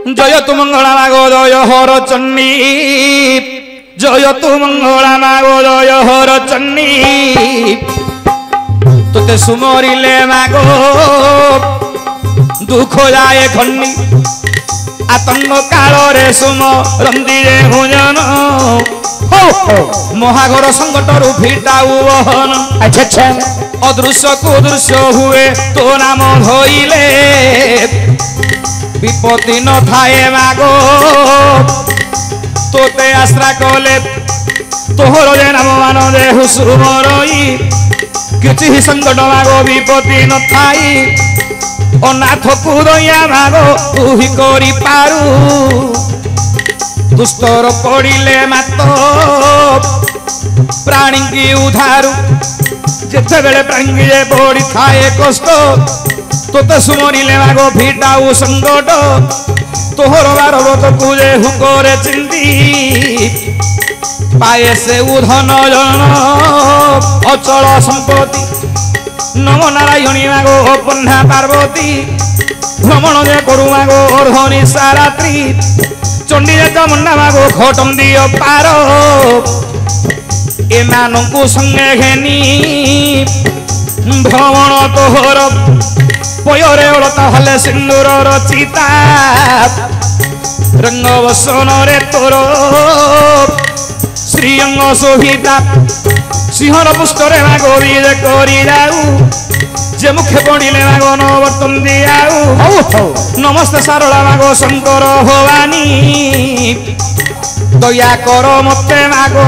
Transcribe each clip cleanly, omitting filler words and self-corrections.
जय तु मंगला मागो जय हर चन्नी जय तु मंगला मागो जय हर चन्नी तुते सुमरिले मागो दुख जाए खन्नी आतंक काल रे सुम रंदिरे हुजन महाघर संकट रु फिटाऊ बहन अच्छा अदृश्य को दृश्य हुए तो नाम धोइले विपत्ति न थाए मागो तोते आश्रा कले तोहर जे नाम मान दे हुसुमरई किछि ही संकट मागो विपत्ति न थाई अनाथ को दया मागो तू ही करी पारू दुस्तर पड़िले मातो प्राणी की उधारू जेते बेले प्राणी जे पड़ी थाए कष्ट तोते सुमरिले मागो फिटाऊ संकट तोहर बारबत कुजे हुकरे चिंती पाए से उधन जन अचल संपत्ति नम नारायणी मागो पन्ना पार्वती भ्रमण जे करू मागो अर्धनी सारात्री चंडी जे मुंडा मागो खटम दियो पार एमानंकु संगे घेनी भ्रमण तोहर पयरे ओलता हले सिंदूर रचिता रंग बसन रे तोर श्रीअंग शोभिता सिंहर पुष्टरे मागो बीज करी जाऊ जे मुखे पड़िले मागो नवर्तन दियाऊ नमस्ते सारला मागो शंकर भवानी दया कर मते मागो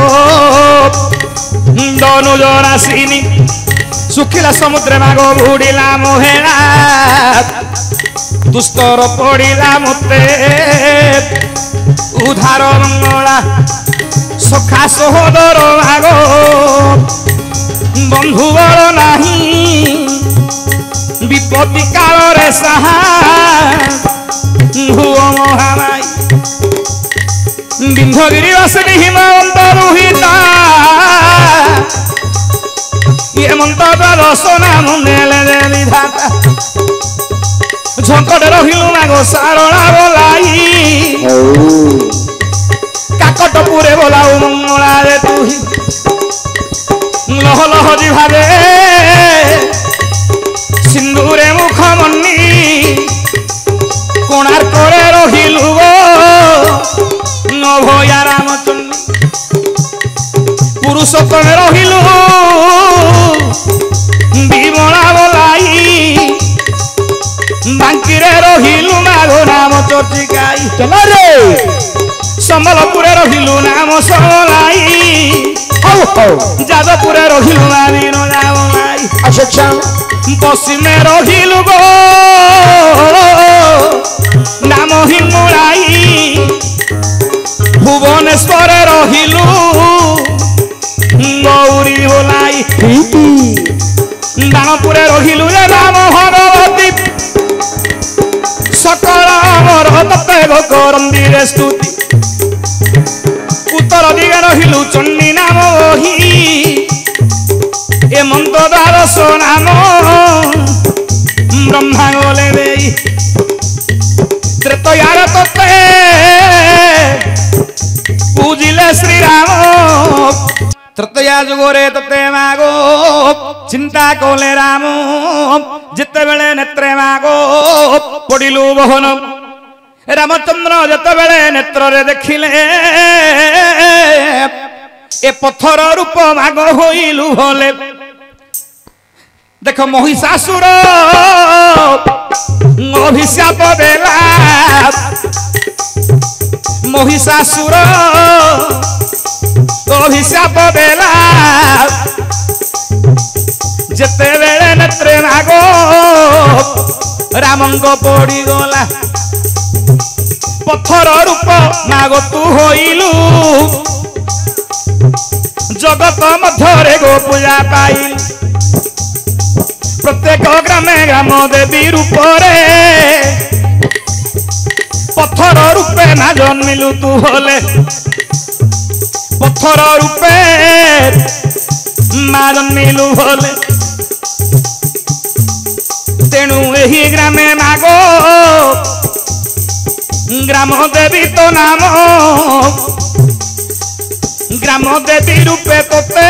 दनुज राशिनी सुखिला समुद्र मागो बुड़िला मोहेला दुस्तर पड़िला मते उधार मंगला सखा सहोदर मागो बंधु बल नाही विपत्ति काल रे सहा भुव महामाई बिंधगिरी वासिनी हिमवंत रोहिता ये मंत्र रसना मुंडेले दे विधाता झंकट रहिलु मागो सारला बोलाई काकटपुरे बोलाऊ मंगला रे तुही लह लह जिभारे सिंदूरे मुख मन्नी कोणार्क रे रहिलु नभया रामचंद्र पुरुषोत्तम रहिलु विमला बोलाई बांकीरे रहिलु मागो नाम चर्चिकाई चलो रे सम्बलपुरे रहिलु नाम समलाई जादवपुरे रहिलु नामी नामलाई अच्छा पश्चिमे रहिलु गो नाम हिमुलाई भुवनेश्वर रहिलु गौरी बोलाई दानपुरे रहिलु राम भगवती सकल अमर तत्ते करंदी रे स्तुति उत्तर दिगे रहिलु चंडी नाम ओही ए मंत्र द्वादश नाम ब्रह्मा गले देई त्रेतयार तत्ते पूजिले श्री राम तृतीया जुगोरे तते मागो चिंता कोले राम जिते बेले नेत्रे मागो पड़िलु बहन रामचंद्र जिते बेले नेत्र रे देखिले ए पत्थर रूप मागो होइलु भले देख महिषासुर अभिशाप देला महिषासुर अभिशाप देला जेते बेले नेत्रे मागो रामंग पड़ी गला पत्थर रूप मागो तू होइलु जगत मध्यरे गो पूजा पाइल प्रत्येक ग्रामे ग्राम देवी रूप रे पत्थर रूपे ना जन्मिलु तू होले पत्थर रूपे मां जन्मिलु होले तेणु एही ग्रामे मागो ग्राम देवी तो नाम ग्राम देवी रूपे तोते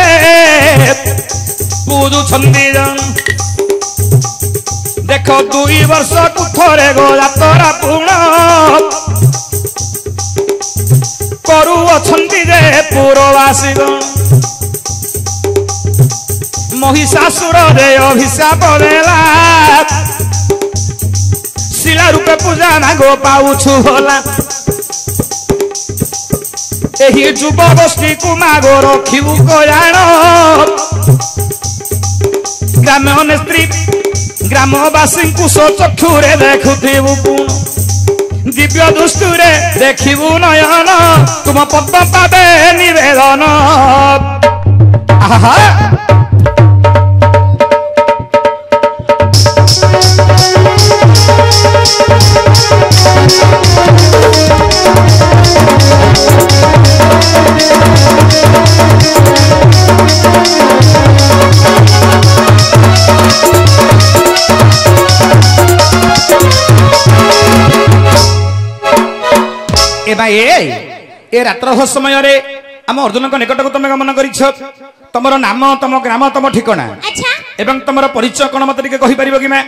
पूजुछंदी देख 2 वर्ष को थरे गो यात्रा पूर्ण करू अछंदी जे पुरवासी महिषासुर रे अभिशाप देला शिला रूपे पूजा मागो पाउछु होला एही जुब गोष्ठी को मागो रखिबु कल्याण ग्राम स्त्री ग्रामवासी को चक्षुरे देखुथिबु दिव्य दृष्टि देखिबु नयन तुम पद्म पादे निवेदन आहा ए रात्र समय आम अर्जुन निकट को तुम गमन कर तुम नाम तुम ग्राम तुम ठिकाना एवं तुम परिचय कौन मत कहि परिबो कि मैं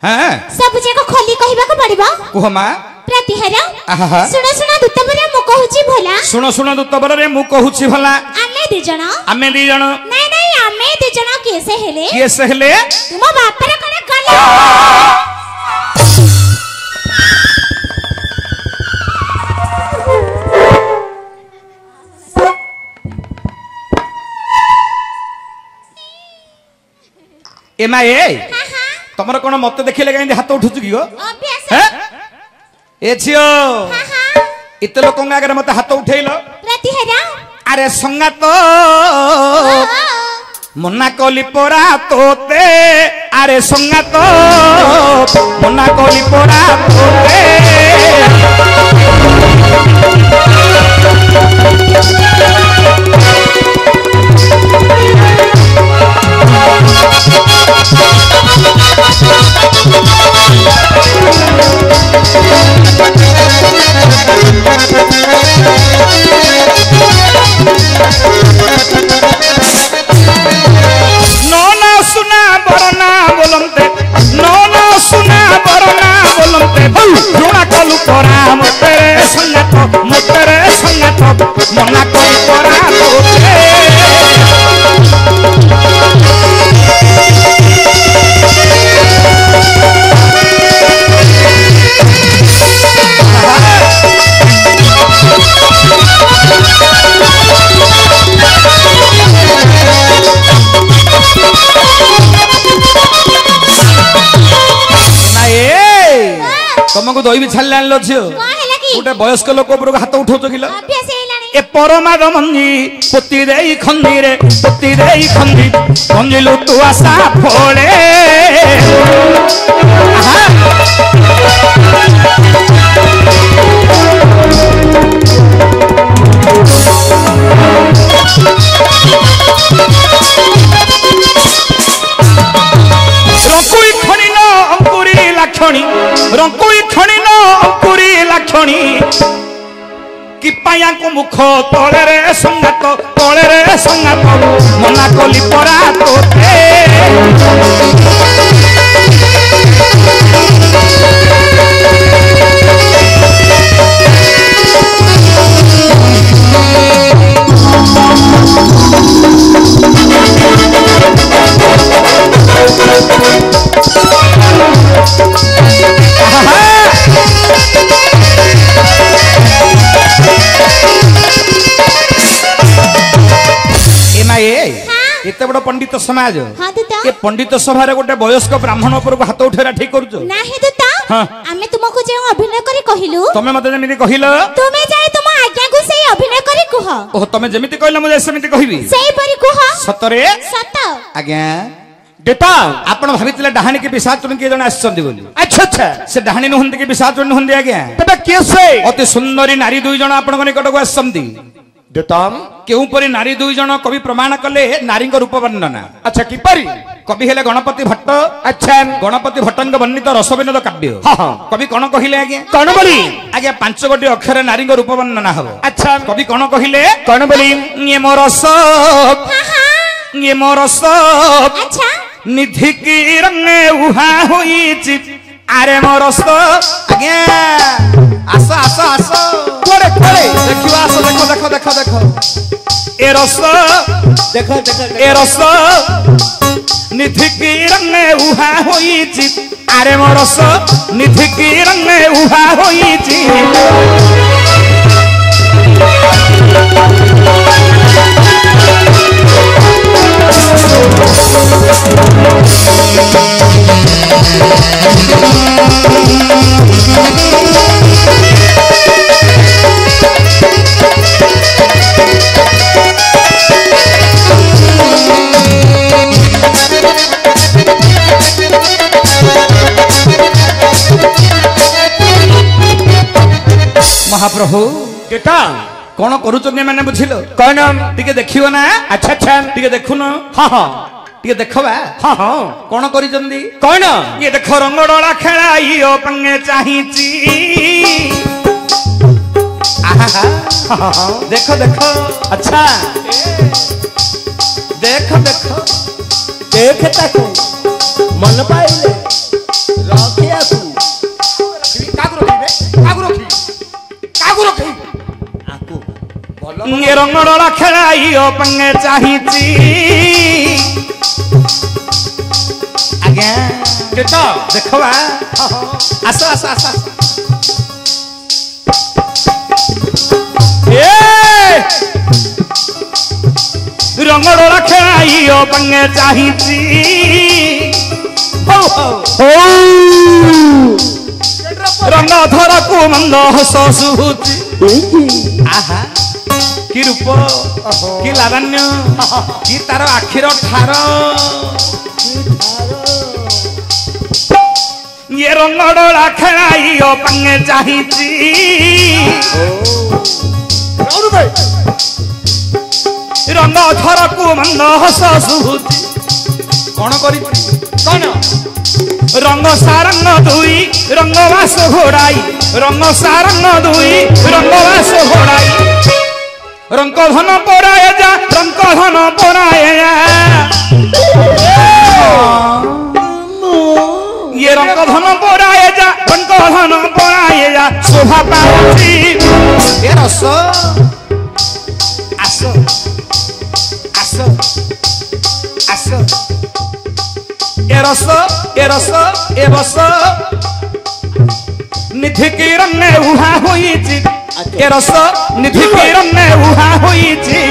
हाँ सब जगह खोली कहबा को पड़िबो कुह मा प्रतिहार सुनो सुनो दूतबरे मु कहूची भला सुनो सुनो दूतबरे मु कहूची भला आमे दी जण नहीं नहीं आमे दी जण केसे हेले तुम बापर कोन गला एमा तमर कोन मत देखिले कहीं हाथ उठुछु कि गो ए छियो इते लोक आगे मत हाथ उठेलो अरे संगात मना कली परा तोते अरे संगात मना कली परा तोते नौना सुना बरना बोलते नौना सुना बरना बोलते जोड़ा कलु परा मोतेरे संगात मना कलु परा तोते तुमको दही छाड़ लो झील गोटे वयस्क लोक हाथ उठाऊ किलो ए परमाद मंजी पोती दे खंदी रे पोती दे खंदी खंजिलु तू आशा फोड़े रंकुई खणी न अंकुरी लाक्षणी रंकुई खणी न अंकुरी लाक्षणी कि पाया को मुख तले रे संगात मना कली परा तोते एते बड़ पंडित समाज ये पंडित सभा रे गोटे वयस्क ब्राह्मण ऊपर हाथ उठेरा ठीक करूछ नाही दुता आमे तुमको जे अभिनय करी कहिलु तमे मते जेमिति कहिलो तुमे जाय तुम आज्ञा को सेही अभिनय करी कह ओ तमे जेमिति कहला मु सेमिति कहिबी सेही परी कह सतरे सत आज्ञा देता आपण भाबितले डाहाणी के पिशाचुनी के जण आछंदी बोली अच्छा से डाहाणी नहंती के पिशाचुनी नहंती आज्ञा तबे केसे अति सुंदरी नारी दुई जण आपण निकट को आछंदी देता केउ परि नारी दुई जन कवि प्रमाण कले नारी रूप वर्णना। अच्छा किपरि कवि हेले गणपति भट्ट। अच्छा गणपति भट्टंग वर्णित रसविनोद काव्य। कवि कौन कहले आज्ञा कौन बोली आज्ञा 5 गोटी अक्षर नारी रूप वर्णना हबो। अच्छा कवि कौन कहले कौन बोली ये मोर सब ये मोर सब अच्छा निधि की रंगे उहा होईची अरे मोर सब आज्ञा आस आस आस कोरे कोरे देखियो आस देखो देखो देखो देखो ए रस देखो देखो ए रस निधि की रंगे उहा होईची अरे मोर रस निधि की रंगे उहा होईची महाप्रभु केटा कौन करूचन्ने माने बुझिलो कौन टिके देखियो ना। अच्छा अच्छा टिके देखुन हाँ हाँ टिके देखबा हाँ हाँ कौन करिचंदी कौन ये देखो रंगडोला खेलाइयो पंगे चाहिची आहा देखो देखो अच्छा देखो देखो देख ताको मन पाइले रखिया तू कागु रखी आको ये रंगडोला खेलाइयो पंगे चाहिची आज्ञा केटा देखबा आस आस आस रंगडोला खेलाइयो पंगे चाहिची हो हो रंग धर को मंद हस सुहुची आहा कि रूप कि लावण्य कि तार आखिर ठार ये रंगडोला खेलाइयो पंगे चाहिची रंग धर को मंद हस सुहुची कौन करी कौन रंग सारंग दुई रंगवास घोड़ाई रंग सारंग दुई रंगवास घोड़ाई रंग धन पोराए जा रंग धन पोराए जा ये रंग धन पोराए जा रंग धन पोराए जा शोभा पाउची ये रस आस आस आस ए रस ए बस निधि की रंगे उहा होईची ए रस निधि की रंगे उहा होईची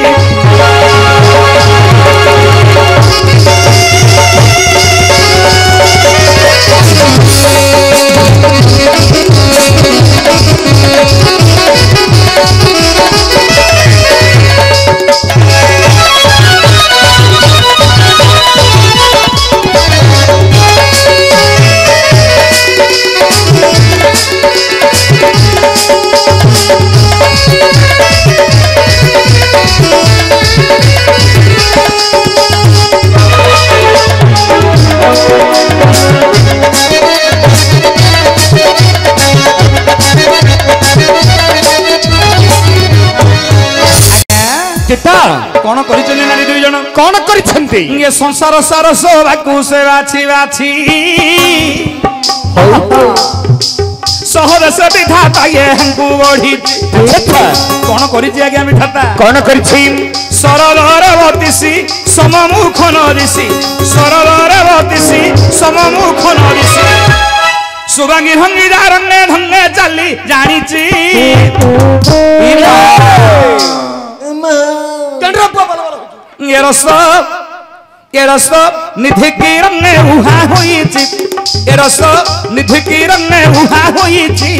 कौन करिचनी नारी दुई जन कौन करिछंती ये संसार सार सोभाकु से बाछी बाछी सहदेश विधाता ये हमको बढ़ी कौन करिछि आज्ञा विधाता कौन करिछि सरलर बतिसी सममुख नरिसी सरलर बतिसी सममुख नरिसी सुबांगी भंगी रंगे ढंगे चली जानिची ये रस निधि की रंगे उहा होईची ये रस निधि की रंगे उहा होईची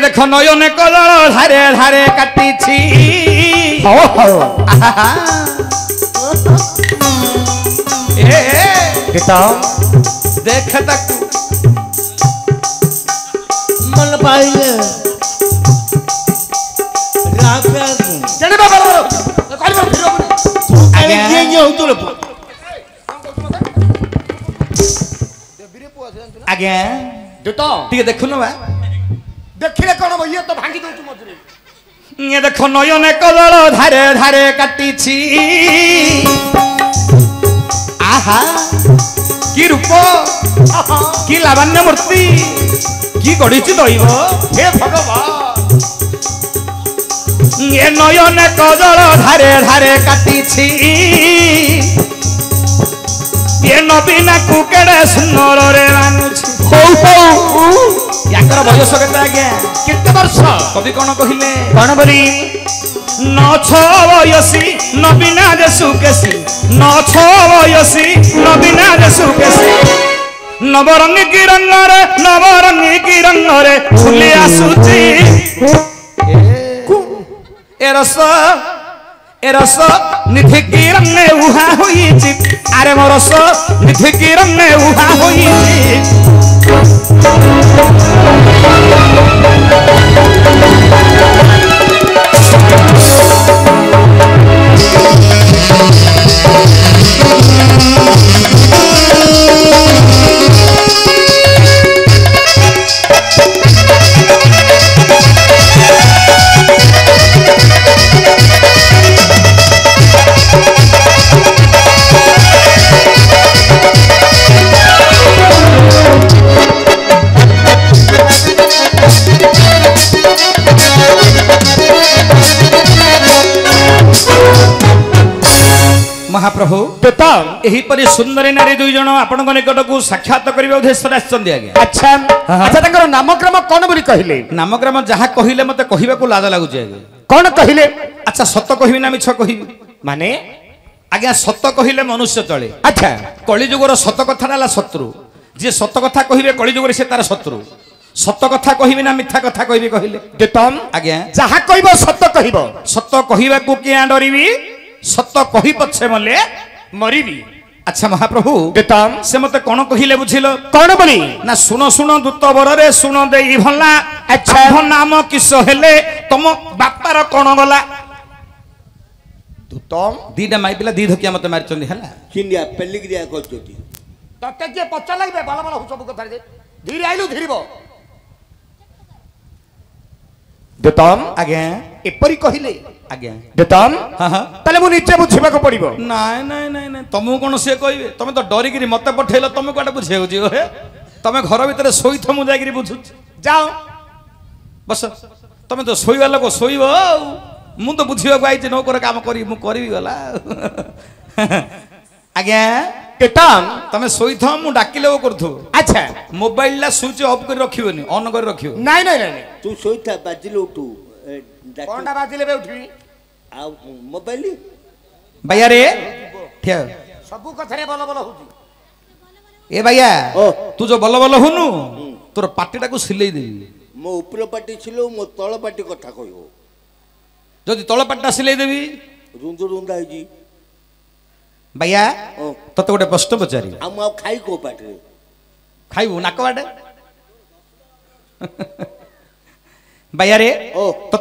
ଦେଖ ନୟନ କଦଳ ଧାରେ ଧାରେ କାଟିଛି ଦେଖ ତାକୁ मन पाइले आज्ञा ଟିକେ ଦେଖୁନ ବା देखिले कौन ये तो भांगी दउछु मजरे ये देखो नयन कदल धारे धारे काटिछि आहा की रूप की लावण्य मूर्ति की गढ़ी दैव हे भगवान ये नयन कदल धारे धारे काटिछि ये नबीना कुकेड़े सुंदर रे मानुछि याकर बयस केते आज्ञा केते वर्ष कवि कोन कहिले कौन बोली न छ बयसी नबीना देसु केसी न छ बयसी नबीना देसु केसी नवरंगी की रंग रे फुली आसुची ए रस निधि की रंग में उहा होईची अरे मो रस निधि की रंग में उहा होईची महाप्रभु यही परि सुंदरी नारी दुई जन आपण निकट को साक्षात करबे उद्देश्य आछंदी आगे अच्छा अच्छा तकर नामक्रम कोन बोली कहिले नामक्रम जहा कहिले मते कहिबा को लाज लागु जे कोन कहिले अच्छा सत्य कहिबी ना मिछ कहिबी माने आज्ञा सत्य कहिले मनुष्य चले अच्छा कली जुगर सत्य कथा ला शत्रु जे सत्य कथा कहिबे कली जुगर से तार शत्रु सत्य कथा कहिबी ना मिथ्या कथा कहिबी कहिले देतम आज्ञा जहा कहबो सत्य कहबो सत्य कहिबा को किया डरिबी सत्य कहि पछे मले मरिबी अच्छा महाप्रभु देतम से मते कोन कहिले बुझिलो कोन बोली ना सुनो सुनो दूत बररे सुनो देई भला अच्छा नाम किस हेले तुम बापार कोन गला देतम दीटा माई पिला दी धकिया मते मारचंदी हला किंडिया पेल्ली क्रिया करचोती तते जे पच्चा लागबे बाला बाला सब कथा रे धीरे आइलु धीरबो देतम आज्ञा एपरी कहिले आज्ञा देतम हां हां तले मु निचे बुझिबा को पड़िबो नाय नाय नाय नाय तुमु कोन से कहबे तुम तो डरी गिरी मते पठेलो तुम कोटा बुझेउ जियो हे तुम घर भीतर सोई थमु जाय गिरी बुझु जाओ बस तुम तो सोईवा लोक सोईबो मु तो बुझिबा को आइछ नो कर काम करी मु करबी गला आज्ञा देतम तमे सोई थ मु डाकिले ओ करथु अच्छा मोबाइल ला स्विच ऑफ कर रखिबोनी ऑन कर रखिबो नाय नाय नाय तू सोईता बाजिलो उठू कोनटा बाजिले बे उठबी आ मोबाइल भैया रे ठिया सबु कथरे बल बल होती ए भैया ओ तू जो बल बल हुनु तोर पाटीटा को सिलेई देबी मो ऊपर पाटी छिलो मो तळ पाटी कथा कहबो जदि तळ पाटीटा सिलेई देबी रुंदु रुंदा हिजी भैया ओ तते गोटे प्रश्न पचारी आ मो खाई को पाटरे खाइबू नाक बाटे भैया रे ओ तते